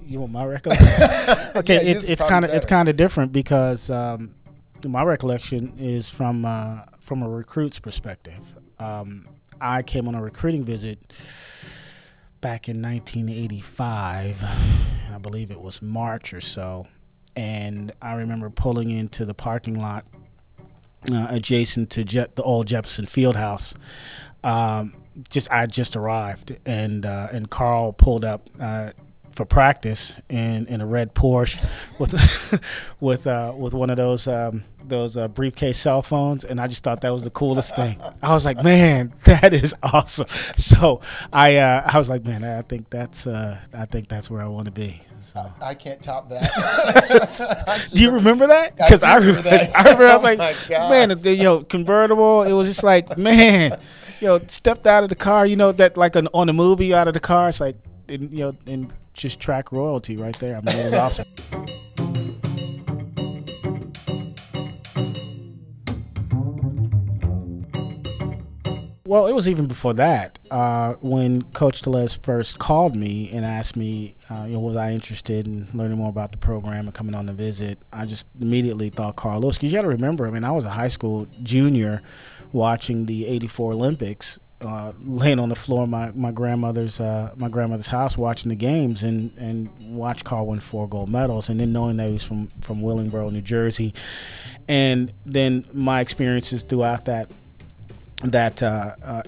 You want my recollection? Okay, Yeah, it's kind of different because my recollection is from a recruit's perspective. I came on a recruiting visit back in 1985. I believe it was March or so, and I remember pulling into the parking lot adjacent to the old Jefferson Fieldhouse. I just arrived, and Carl pulled up for practice in a red Porsche with one of those briefcase cell phones, and I just thought that was the coolest thing. I was like, man, that is awesome. So I was like, man, I think that's where I want to be. So. I can't top that. Do you remember that? Because I remember that. I was like, man, convertible. It was just like, man, stepped out of the car. That like on a movie, out of the car. It's like, and just track royalty right there. I mean, it was awesome. Well, it was even before that. When Coach Tellez first called me and asked me, was I interested in learning more about the program and coming on the visit, I just immediately thought Carl Lewis. Because you got to remember, I mean, I was a high school junior watching the '84 Olympics, laying on the floor of my grandmother's house watching the games, and watched Carl win 4 gold medals, and then knowing that he was from Willingboro, New Jersey, and then my experiences throughout that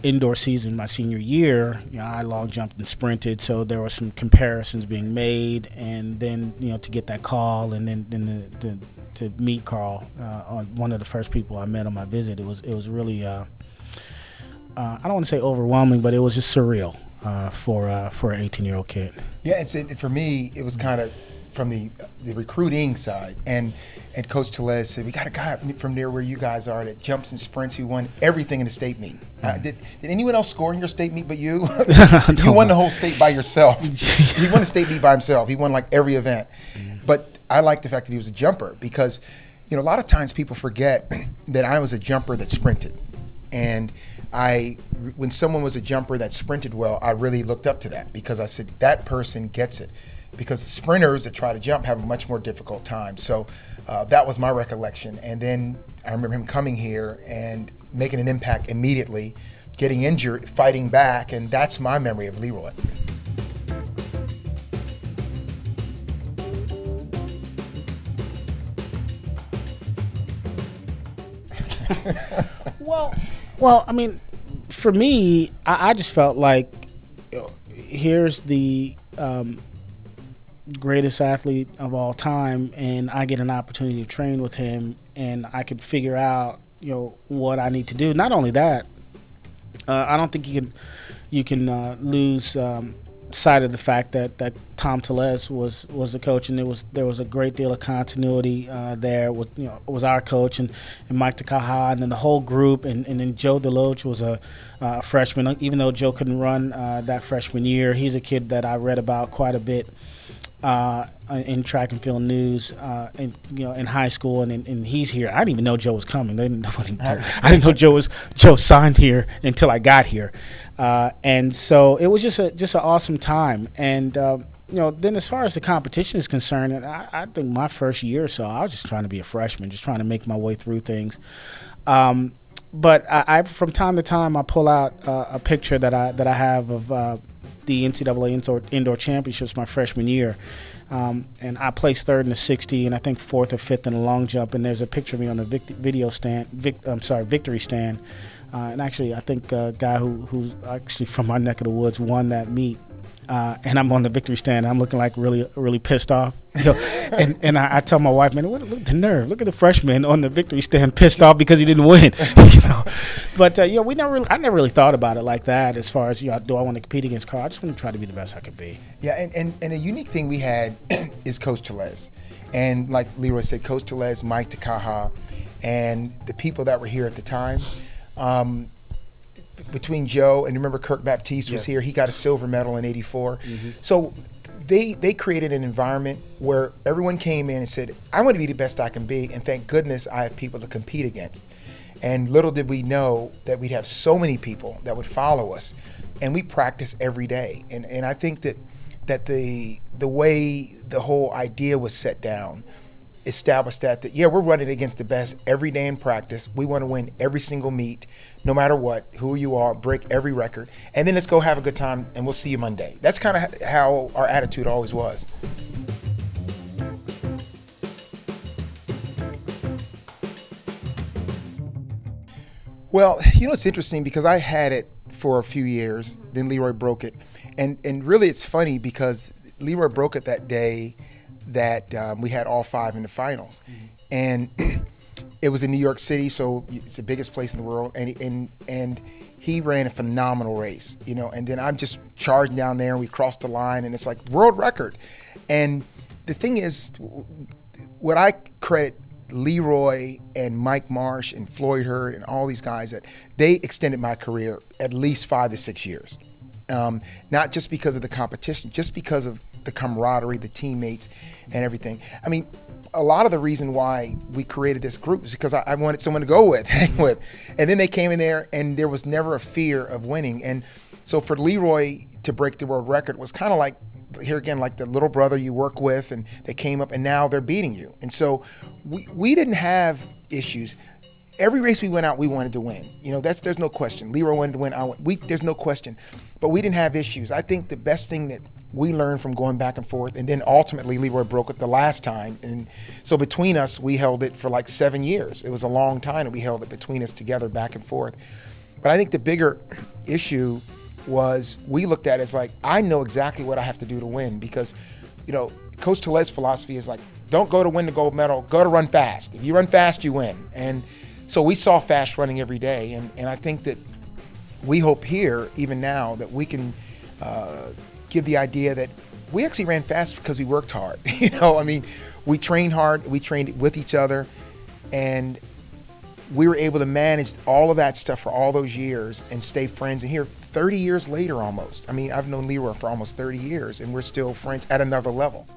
indoor season my senior year. I long jumped and sprinted, so there were some comparisons being made, and then to get that call, and then to meet Carl, one of the first people I met on my visit, it was really I don't want to say overwhelming, but it was just surreal for an 18-year-old kid. Yeah, for me, it was kind of from the recruiting side, and Coach Tellez said, we got a guy from near where you guys are that jumps and sprints who won everything in the state meet. Did anyone else score in your state meet but you? You won the whole state by yourself. He won the state meet by himself. He won like every event. But I like the fact that he was a jumper, because a lot of times people forget that I was a jumper that sprinted. And when someone was a jumper that sprinted well, I really looked up to that, because I said, that person gets it. Because sprinters that try to jump have a much more difficult time. So that was my recollection. And then I remember him coming here and making an impact immediately, getting injured, fighting back, and that's my memory of Leroy. Well, I mean, for me, I just felt like here's the greatest athlete of all time, and I get an opportunity to train with him, and I could figure out what I need to do. Not only that, I don't think you can lose sight of the fact that Tom Tellez was the coach, and there was a great deal of continuity there with was our coach and Mike Takaha, and then the whole group, and then Joe Deloach was a freshman. Even though Joe couldn't run that freshman year, he's a kid that I read about quite a bit in track and field news, in high school, and he's here. I didn't even know Joe was coming. I didn't know Joe signed here until I got here, and so it was just an awesome time. And then as far as the competition is concerned, and I think my first year or so, I was just trying to be a freshman, just trying to make my way through things. But I from time to time, I pull out a picture that I have of the NCAA Indoor Championships my freshman year. And I placed 3rd in the 60, and I think 4th or 5th in the long jump. And there's a picture of me on the victory stand. And actually, I think a guy who's actually from my neck of the woods won that meet. And I'm on the victory stand. I'm looking like really, really pissed off. And I tell my wife, man, look at the nerve. Look at the freshman on the victory stand pissed off because he didn't win. But I never really thought about it like that. As far as do I want to compete against Carl? I just want to try to be the best I could be. Yeah, and a unique thing we had is Coach Tellez, and like Leroy said, Coach Tellez, Mike Takaha, and the people that were here at the time. Between Joe and remember Kirk Baptiste was here. He got a silver medal in '84. So they created an environment where everyone came in and said, I want to be the best I can be, and thank goodness I have people to compete against. And little did we know that we'd have so many people that would follow us, and we practice every day. And I think that that the way the whole idea was set down established that yeah, we're running against the best every day in practice. We want to win every single meet, no matter what, who you are, break every record, and then let's go have a good time, and we'll see you Monday. That's kind of how our attitude always was. Well, you know, it's interesting because I had it for a few years, then Leroy broke it, and really it's funny because Leroy broke it that day that we had all 5 in the finals, and it was in New York City, so it's the biggest place in the world, and he ran a phenomenal race, you know, and then I'm just charging down there, and we crossed the line, and it's like world record. And the thing is, what I credit Leroy and Mike Marsh and Floyd Hurd and all these guys, that they extended my career at least 5 to 6 years. Not just because of the competition, just because of the camaraderie, the teammates, and everything. I mean, a lot of the reason why we created this group is because I wanted someone to go with, hang with. And then they came in there, and there was never a fear of winning. And so for Leroy to break the world record was kind of like, here again, like the little brother you work with, and they came up, and now they're beating you. And so we didn't have issues. Every race we went out, we wanted to win. You know, there's no question. Leroy wanted to win. There's no question. But we didn't have issues. I think the best thing that we learned from going back and forth, and then ultimately Leroy broke it the last time. And so between us, we held it for like 7 years. It was a long time, and we held it between us together back and forth. But I think the bigger issue was we looked at it as like, I know exactly what I have to do to win, because, you know, Coach Tellez's philosophy is like, don't go to win the gold medal, go to run fast. If you run fast, you win. And so we saw fast running every day, and I think that we hope here, even now, that we can give the idea that we actually ran fast because we worked hard. You know, I mean, we trained hard, we trained with each other, and we were able to manage all of that stuff for all those years and stay friends. And here, 30 years later almost, I mean, I've known Leroy for almost 30 years, and we're still friends at another level.